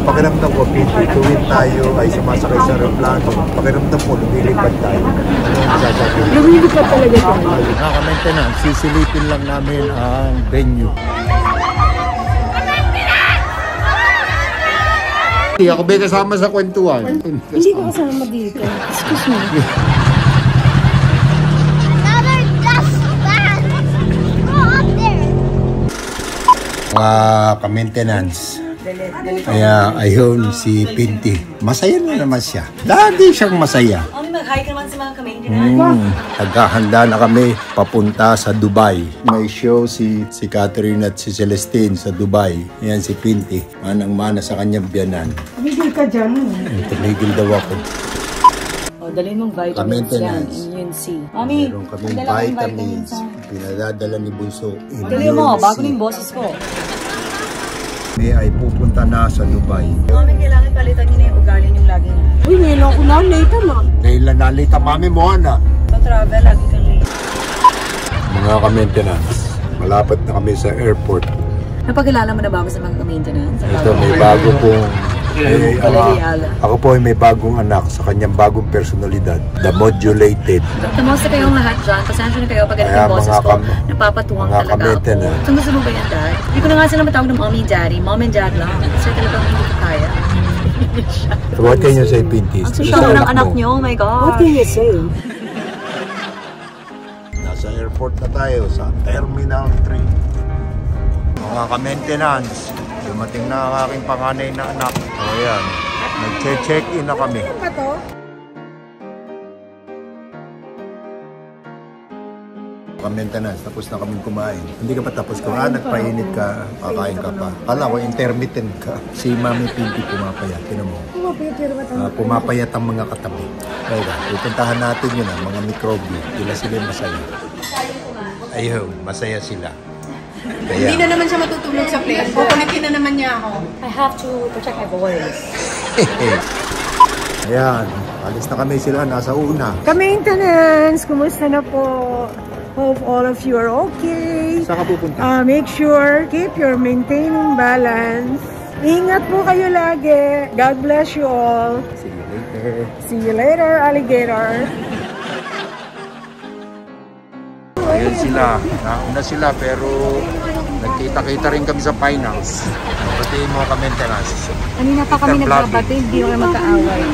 Pakiramdam ko, tuwid tayo ay sumasakay sa aeroplano. Pakiramdam ko, lumilipad tayo. Ano yung sasabihin? Lumilipad talaga ito. Naka-maintenance, sisilipin lang namin ang venue. Hindi ako ba kasama sa kwentuhan? Hindi ko kasama dito. Excuse me. Ka-maintenance. Kaya ayun si Pinty. Masaya na naman siya. Lagi siyang masaya. Mag-hi ka naman sa mga ka-maintenance. Naghahanda na kami papunta sa Dubai. May show si Catherine at si Celestine sa Dubai. Yan si Pinty. Manang-mana sa kanyang biyanan. Tumigil ka dyan. Tumigil daw ako. Dalhin mong vitamins yan. Immune C. Mami, meron kaming vitamins. Pinadadala ni Bunso. Dali mo, bago na yung boses ko. May ay pupunta na sa Dubai. Mami, kailangan palitan niyo na yung ugali niyong lagi niya. Uy, ngayon ako na, late na. Ngayon lang nalita, mami mo na. Pa-travel, lagi kang late. Mga ka-maintenance, malapit na kami sa airport. Napakilala mo na ba ako sa mga ka-maintenance? Ito, may bago pong... ako po ay may bagong anak sa kanyang bagong personalidad, the modulated. Kamusta kayong lahat dyan? Pasensya na kayo pag ganito yung boses ko. Napapatuwang talaga ako. So gusto mo ba yan, Dad? Hindi ko na nga sila matawag ng mommy and daddy. Mom and dad lang. Kasi talagang hindi ko kaya. So what can you say, Pinty? Ang susya ng anak nyo, oh my God. What can you say? Nasa airport na tayo sa Terminal 3. Mga ka-maintenance, dumating na ang aking panganay na anak. Ayan, nag-check-in na kami. Ano ba to? Maintenance, tapos na kami kumain. Hindi ka pa tapos kumain, nagpainit ka, kakain ka pa. Kala ko, intermittent ka. Si Mami Pinty pumapayat, tinan mo. Pumapayat ang mga katabi. Kaya, pupuntahan natin yun ang mga mikrobyo. Sila sila masaya. Ayun, masaya sila. Kaya, hindi na naman siya matutulog sa plane. Kukulitin na naman niya ako. I have to protect my voice. ayan, alis na kami sila, nasa una. Ka-maintenance, kumusta na po? Hope all of you are okay. Saan ka pupunta? Make sure, keep your maintaining balance. Ingat po kayo lagi. God bless you all. See you later. See you later, alligator. Ayun sila. Nauna sila pero nagkita-kita rin kami sa finals. Batiin mo ka-maintenance. Kanina pa kami nagbabati, hindi kami magkaaway.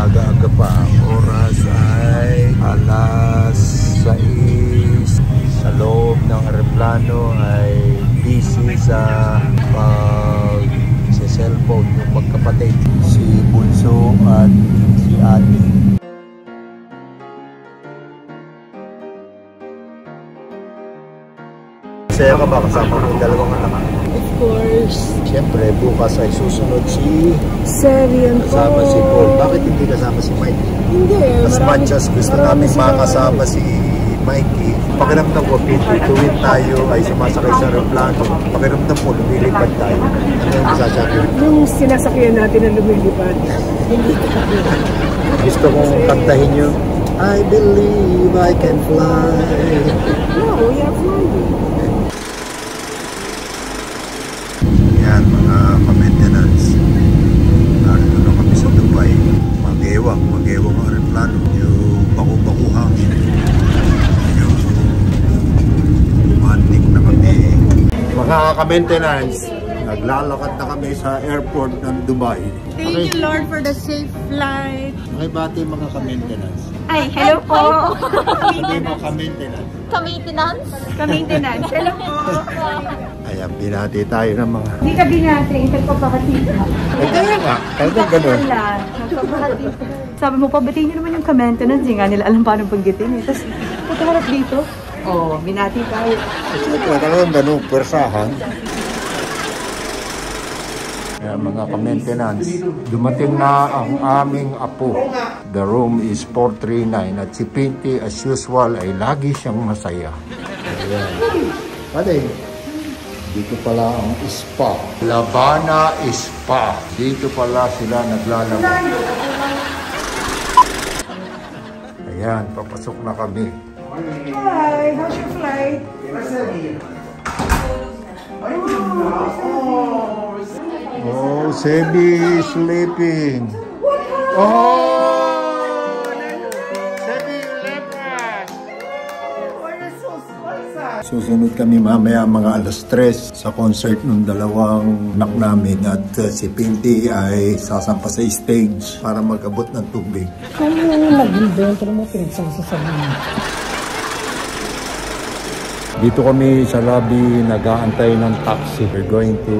Aga-aga pa. Ang oras ay alas 6. Sa loob ng aeroplano ay busy sa cellphone yung magkapatid. Si Bunso at si Ate. Masaya ka ba kasama mo yung dalawang anak? Of course. Siyempre, bukas ay susunod si Serian po. kasama si Paul. Bakit hindi kasama si Mikey? Hindi. As much as gusto namin makasama si Mikey, pakiramdam ko, tuwid tayo ay sumasakay sa aeroplano. Pakiramdam ko, lumilipad tayo. Ano yung masasabi? Yung sinasakyan natin na lumilipad. Gusto kong kantahin yung I believe I can fly. No, we are flying. Yan, mga ka-maintenance. Narito na kami sa Dubai. Mag-ewang ang aeroplano. Yung baku-bakuhang. Yung romantic na kami. Mga ka-maintenance, naglalakad na kami sa airport ng Dubai. Thank you, Lord, for the safe flight. Makibati mga ka-maintenance. Ay, hello po. Sabi mo ka-maintenance. Ka-maintenance? Ka-maintenance. Hello po. Ayan, binati tayo ng mga... Hindi ka binati, nagpapakatita. Ay, kaya nga. Talagang ganun. Nagpapakatita. Sabi mo, pabatiin nyo naman yung ka-maintenance. Hindi nga nila alam paano paggitin. Tapos, pagkaharap dito. Oh, binati tayo. Siyempre, talagang ganun, persahan. Kaya mga ka-maintenance, dumating na ang aming apo. The room is 439 at si Pinty as usual ay lagi siyang masaya. Ayan. Pwede. Dito pala ang spa. Labana Spa. Dito pala sila naglalaba. Ayan, papasok na kami. Hi, how's your flight? Sebi is sleeping. Oh! Sebi, lepas! Susunod kami mamaya mga alas 3 sa concert ng dalawang anak namin at si Pinti ay sasampa sa stage para mag-abot ng tubig. Ano yung nag-invento mo pinagsasasabihin? Dito kami sa lobby nag-aantay ng taxi. We're going to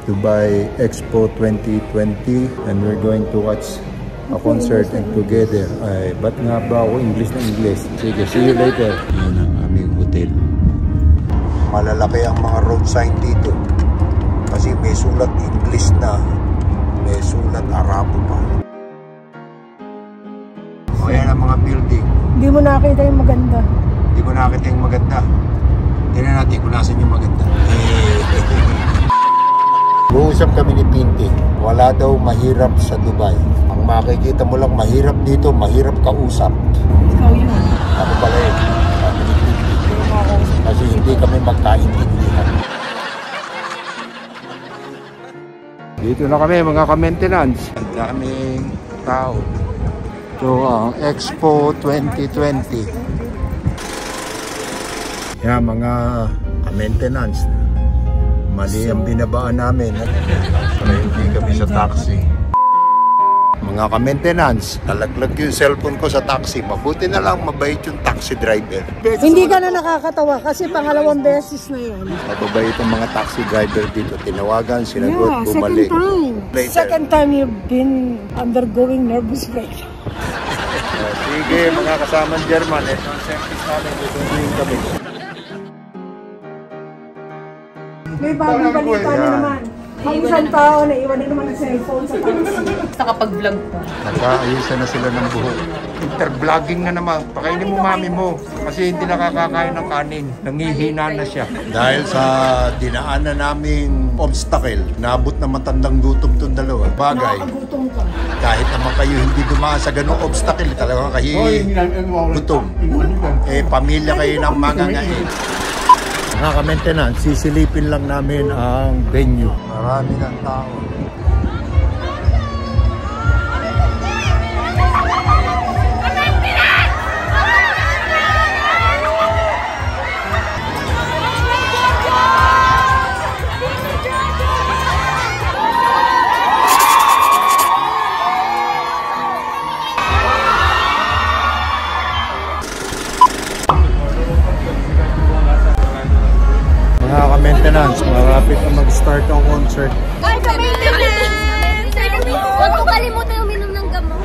Dubai Expo 2020 and we're going to watch a concert and together. Ay, ba't nga ba ako English na English? Sige, see you later. Yan ang aming hotel. Malalaki ang mga road sign dito. Kasi may sulat English na, may sulat Arabo pa. O yan ang mga building. Hindi mo nakita yung maganda. Hindi ko nakita yung maganda. Tingnan natin kung nasan yung maganda. Buusap kami ni Pinti. Wala daw mahirap sa Dubai. Ang makikita mo lang mahirap dito, mahirap kausap. Ikaw yun. Ako pala eh. Sabi ni Pinti. Kasi hindi kami magkaintindihan. Dito na kami mga ka-maintenance. Ang daming tao. So ang Expo 2020. Yan mga ka-maintenance. Mali ang binabaan namin. Para hindi kami sa taxi. Mga ka-maintenance, nalaglag yung cellphone ko sa taxi. Mabuti na lang mabait yung taxi driver. Hindi ka na nakakatawa kasi pangalawang beses na yan. Mababait ang mga taxi driver dito. Tinawagan, sinagot, bumalik. Second time you've been undergoing nervous breakdown. Sige, mga kasamang German. Ito ang service namin. Tutuloyin kami. May bagong balita na naman. Ang isang tao na iwan na naman ang cellphone sa taxi. Nakapag-vlog pa. Nagkaayusan na sila ng buhok. Intervlogging na naman. Pakainin mo mami mo. Kasi hindi nakakakain ng kanin. Nangihina na siya. Dahil sa dinaanan naming obstacle, naabot na matandang gutom itong dalawa. Bagay. Nakakagutom ka. Kahit naman kayo hindi dumaan sa ganung obstacle, talagang kayo gutom. Eh, pamilya kayo ng mga ngayon. Mga ka-maintenance, sisilipin lang namin ang venue. Marami ng tao. Mga ka-maintenance, malapit na mag-start ang concert. Ay, ka-maintenance! Huwag mo kalimutan uminom ng gamot.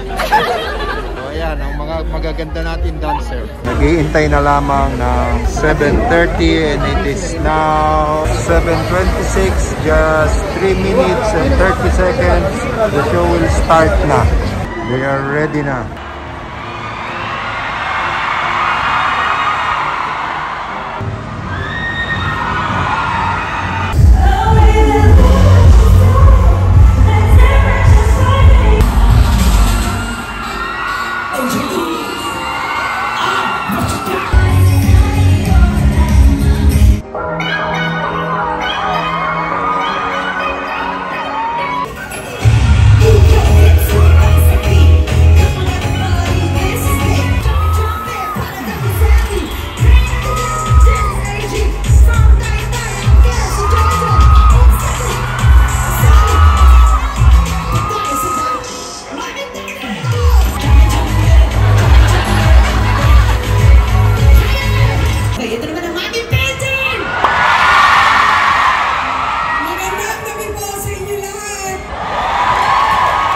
So ayan, ang mga magaganda natin dancer. Nag-iintay na lamang ng 7:30 and it is now 7:26. Just 3 minutes and 30 seconds. The show will start na. They are ready na.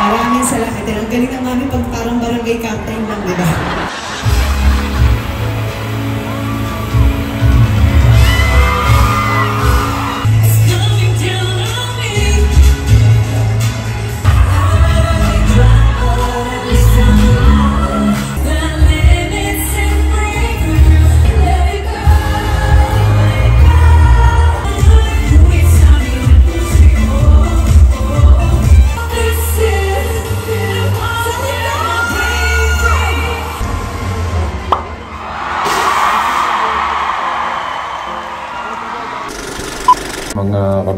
Maraming salamat. Ang galing ng mami pag parang barangay captain lang, di ba?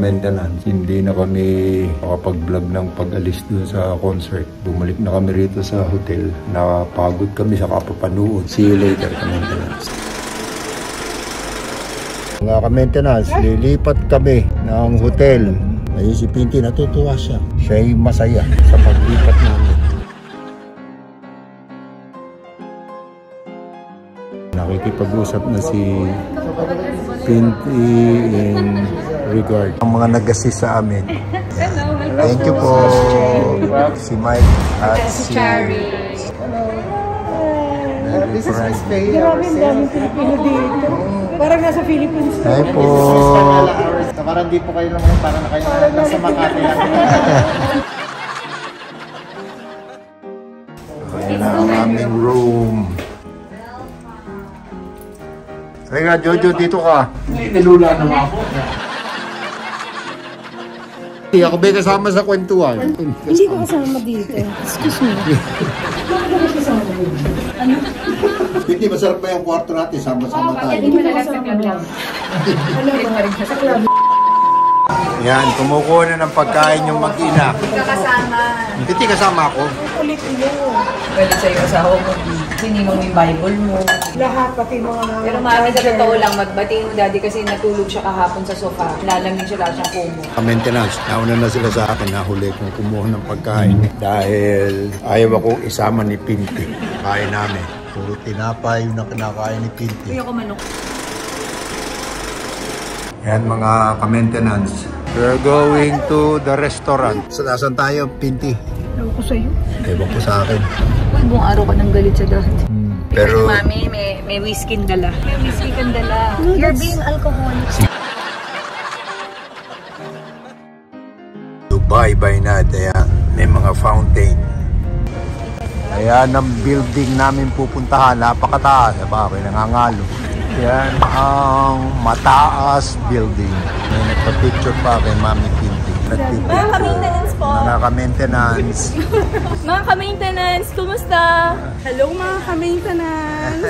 maintenance. Hindi na kami makapag-vlog ng pag-alis dun sa concert. Bumalik na kami rito sa hotel. Napagod kami sa kapapanood. See you later, ka-maintenance. Mga ka-maintenance, lilipat kami ng hotel. Ayun si Pinti, natutuwa siya. Siya'y masaya sa paglipat namin. Nakikipag-usap na si Pinti in regard ang mga nag-assist sa amin. Thank you po. Si Mike at si Cherry. This is Miss Faye. Grabe, ang daming Pilipino dito. Parang nasa Philippines. Hi po. Parang di po kayo lang parang na kayo nasa Makati lang. Ayan na ang aming room. Teka, Jojo, dito ka. Nilula naman ako. Hindi ako ba kasama sa kwentuhan? Hindi ko kasama dito. Excuse me. Hindi, masarap ba yung kwarto natin? Sama-sama tayo. Hindi ko kasama lang. Sa club. Yan, kumukuha na ng pagkain yung mag-ina. Kasama. Hindi kasama ako. Ulit mo. Pwede sa'yo asawa mo. Sinimang yung Bible mo. Lahat, pati mga... Pero mami, sa totoo lang, magbatiin mo daddy kasi natulog siya kahapon sa sofa. Lalamig siya lahat siyang kumo. Maintenance, nauna na sila sa akin, nahuli kong kumuha ng pagkain. Dahil ayaw akong isama ni Pinti. Kain namin. Puro tinapay yung kinakain ni Pinti. Kuya ko manok. Yan mga ka-maintenance. We're going to the restaurant. So, nasan tayo, Pinti? Ewan ko sa'yo. Ewan ko sa akin. Buong araw ka nang galit sa dati. Pero, Mami, may whiskey dala. May whiskey kang dala. You're being alcoholic. Dubai by night, ayan. May mga fountain. Ayan ang building namin pupuntahan. Napakataas. Diba? Ako'y nangangalo. Yan ang mataas building. May nagpa-picture pa kay Mami Pinti. Mga ka-maintenance po. Mga ka-maintenance. Mga ka-maintenance, kumusta? Hello mga ka-maintenance.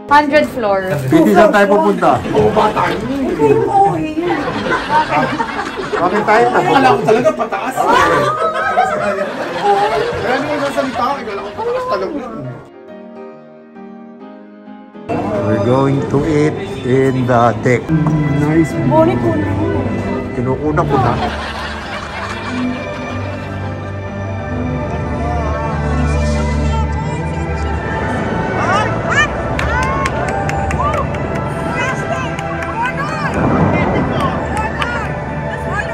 100 floor. Pinti, saan tayo pupunta? Ikaw yung okay yan. Bakit tayo tayo? Alam ko talaga pataas. Kaya hindi mo sasalita ako. Alam ko pataas talaga. We're going to eat in the deck. Nice. Bonnie ko na. Kinukuna ko na.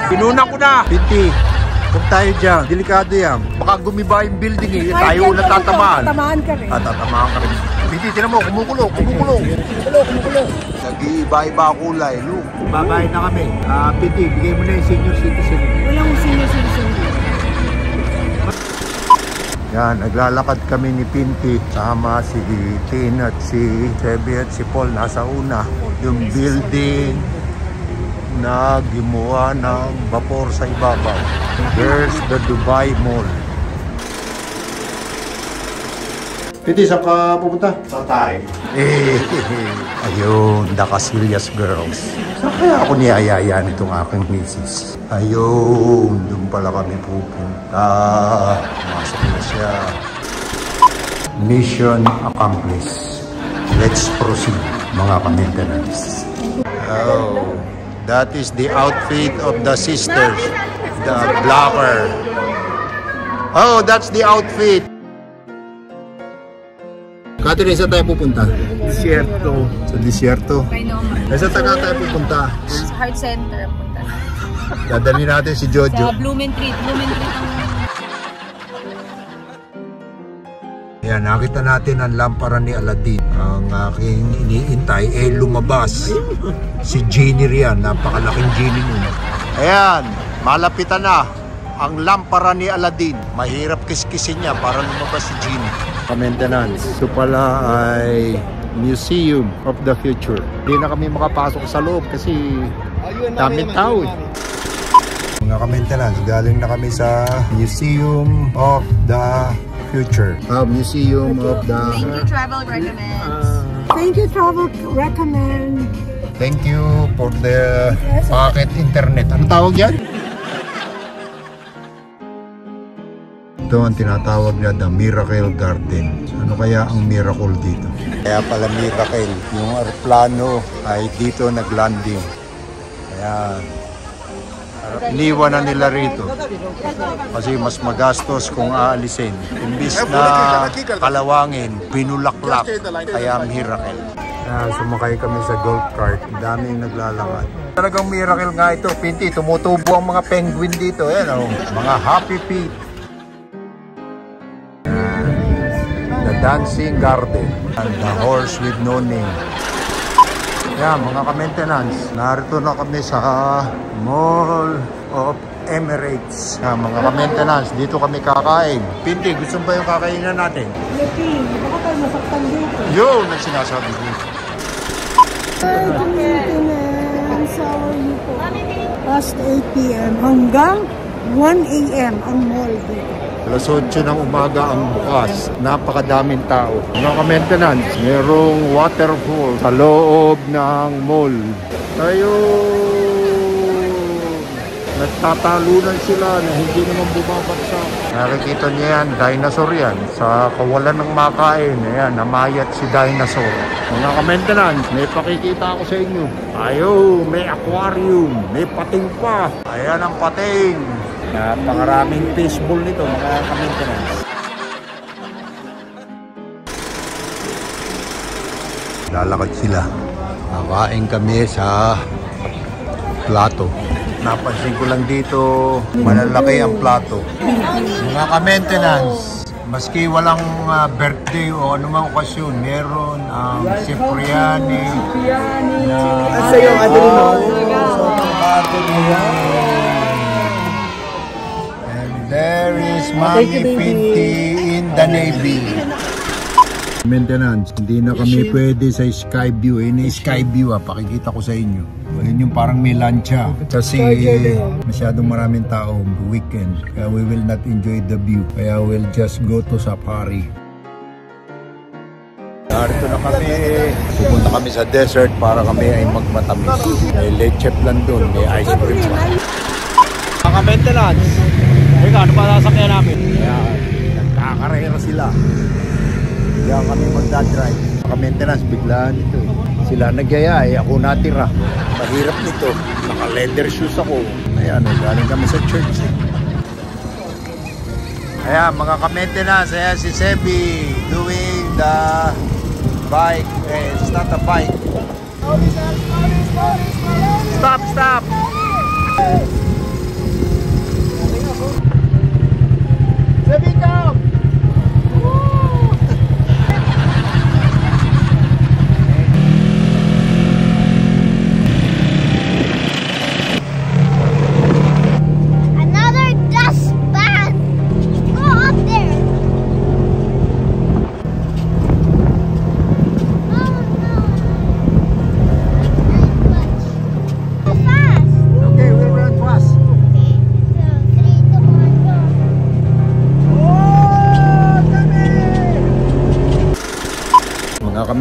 Kinuna ko na! Pinti, huwag tayo dyan. Delikado yan. Baka gumiba yung building eh. Tayo natatamaan. Tatamaan ka rin. Tatamaan ka rin. Pinti, tinan mo, kumukulo. Nag-iiba-iba kulay. Look, babae na kami. Pinti, bigay mo na yung senior citizen. Walang senior citizen. Yan, naglalakad kami ni Pinti. Sama si Tin at si Sebi at si Paul. Nasa una. Yung building na gimuha ng vapor sa ibabaw. There's the Dubai Mall. Pinti, saan ka pupunta? Sa tayo. Ayun, the Casillas girls. Saan kaya ako niyayaya nitong aking misis? Ayun, doon pala kami pupunta. Pumasok na siya. Mission accomplished. Let's proceed, mga ka-maintenance. Oh, that is the outfit of the sisters. The blogger. Oh, that's the outfit. Catherine, saan tayo pupunta? Desierto. Sa desierto. I know, man. Saan tayo pupunta? Sa heart center punta. Dadali natin si Jojo. Sa Blumentritt. Blumentritt ang... Yan, nakita natin ang lampara ni Aladdin. Ang aking iniintay lumabas. Si Genie riyan, napakalaking Genie nun. Ayan, malapitan na ang lampara ni Aladdin. Mahirap kiskisin niya para lumabas si Genie. Maintenance. Ito pala ay Museum of the Future. Hindi na kami makapasok sa loob kasi daming tao eh. Mga ka-maintenance, galing na kami sa Museum of the Future. Museum of the... Thank you, travel recommend. Thank you, travel recommend. Thank you for the packet internet. Ano tawag yan? Ito ang tinatawag na The Miracle Garden. Ano kaya ang miracle dito? Kaya pala miracle. Yung aeroplano ay dito naglanding. Kaya iniwan na nila rito. Kasi mas magastos kung aalisin. Imbis na kalawangin, binulaklak. Kaya miracle. Sumakay kami sa golf cart. Daming naglalakad. Talagang miracle nga ito. Pinti, tumutubo ang mga penguin dito. Ayan, oh. Mga happy feet. The Dancing Garden. And the horse with no name. Yan, mga ka-maintenance. Narito na kami sa Mall of Emirates. Yan, mga ka-maintenance. Dito kami kakain. Pinti, gusto ba yung kakainan natin? Lepi, baka tayo masaktan dito. Yun, ang sinasabi ko. Maintenance, how are you po? Past 8 p.m. hanggang 1 a.m. ang mall dito. Alas 8 ng umaga ang bukas. Napakadaming tao. Mga ka-maintenance, merong waterfall sa loob ng mall. Tayo! Nagtatalunan sila na hindi naman bumabagsak. Nakikita niyo yan, dinosaur yan. Sa kawalan ng makain, ayan, namayat si dinosaur. Mga ka-maintenance, may pakikita ako sa inyo. Ayo, may aquarium, may pating pa. Ayan ang pating. Napakaraming fishbowl nito, mga ka-maintenance. Lalakad sila. Nakain kami sa plato. Napansin ko lang dito, malalaki ang plato. Mga ka-maintenance, maski walang birthday o anumang okasyon, meron ang Cipriani. Asa yung And there is Mami Pinti in the Navy. Maintenance, hindi na kami pwede sa Skyview. Ini Skyview, pakikita ko sa inyo. Ayun yung parang may lancha. Kasi masyadong maraming tao weekend. Kaya we will not enjoy the view. Kaya we'll just go to safari. Narito na kami. Pupunta kami sa desert para kami ay magmatamis. May leche plan doon, may ice cream pa. Mga maintenance, ano pa sasakyan namin? Kaya nagkakarera sila. Kaya kami magdadrive. Mga maintenance, biglaan ito. Sila nagyaya, ako natira. Mahirap nito. Naka-leather shoes ako. Ayan, galing kami sa church. Ayan, mga ka-maintenance. Ayan si Sebi doing the bike. It's not a bike. Stop, stop! Sebi, come!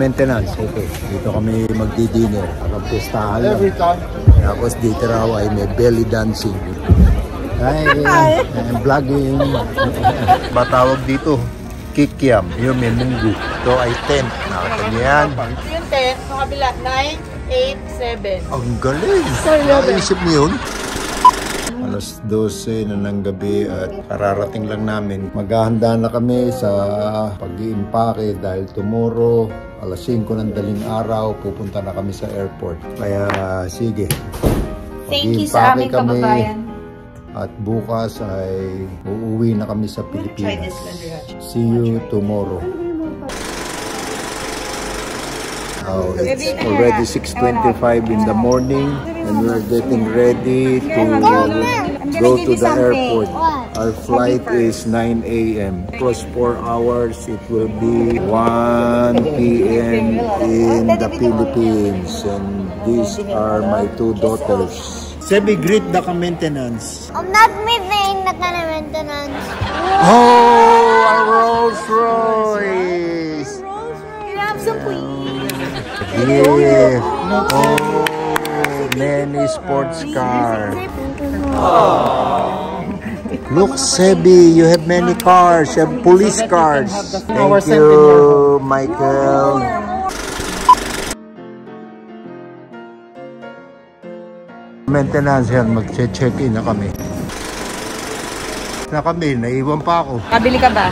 Maintenance, okay. Dito kami magdi-dinner. Pagpistahan lang. Tapos dito raw ay may belly dancing. Hi, I'm vlogging. Batawag dito, kikiam. Yung may munggo. Ito ay tent. Nakita niyo yan. Yung tent, sa kabila, 9, 8, 7. Ang galing. Nakaisip niyo yun? Alas 12 na ng gabi at kararating lang namin. Maghahanda na kami sa pag-iimpake dahil tomorrow, alas 5 ng daling araw, pupunta na kami sa airport. Kaya sige, Thank you sa aming kababayan. At bukas ay uuwi na kami sa Pilipinas. See you tomorrow. Oh, it's already 6:25 in the morning and we're getting ready to go to the airport. Our flight is 9 a.m. Plus 4 hours, it will be 1 p.m. in the Philippines. And these are my 2 daughters. Sebi, greet the maintenance. I'm not meeting the maintenance. Oh, a Rolls Royce! Can I have some, please? Yeah. Oh. many sports cars. Look, Sebi, you have many cars. You have police cars. Thank you, Michael. Maintenance yan, mag-check-in na kami. Naiwan pa ako. Kabili ka ba?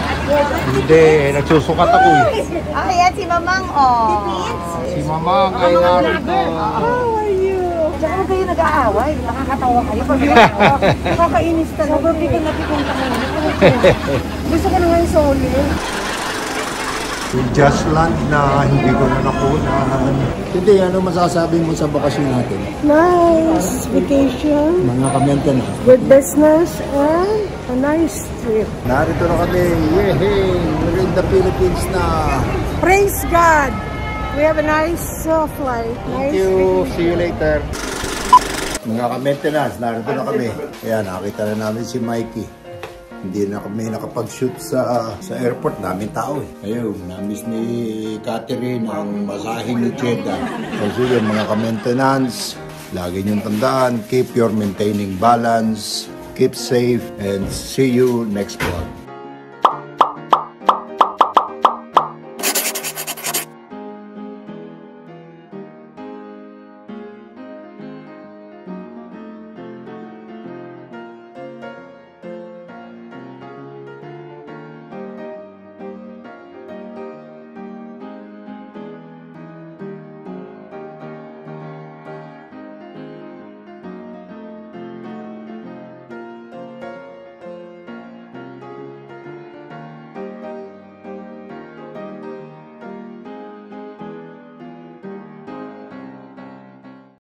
Hindi, nagsusukat ako eh. Ah, yan si Mamang, oh. Si Mamang ay narito. How are you? Diyan kayo nag-aaway. Nakakatawa kayo. Nakakainis talaga. Sobrang pikon na pikon ka ngayon. Gusto ko na ngayon solo. Just land na hindi ko na nakunan. Hindi, ano masasabi mo sa bakasyon natin? Nice vacation. Mga kamenta na. Good business and a nice trip. Narito na kami. Yehey! We're in the Philippines na. Praise God! We have a nice flight. Thank you. See you later. Mga ka-maintenance, narito na kami. Ayan, nakita na namin si Mikey. Hindi na kami nakapag-shoot sa airport. Daming tao eh. Ayun, namiss ni Catherine ang masahe ni Cheddar. So yun, mga ka-maintenance, lagi niyong tandaan, keep your maintaining balance, keep safe, and see you next vlog.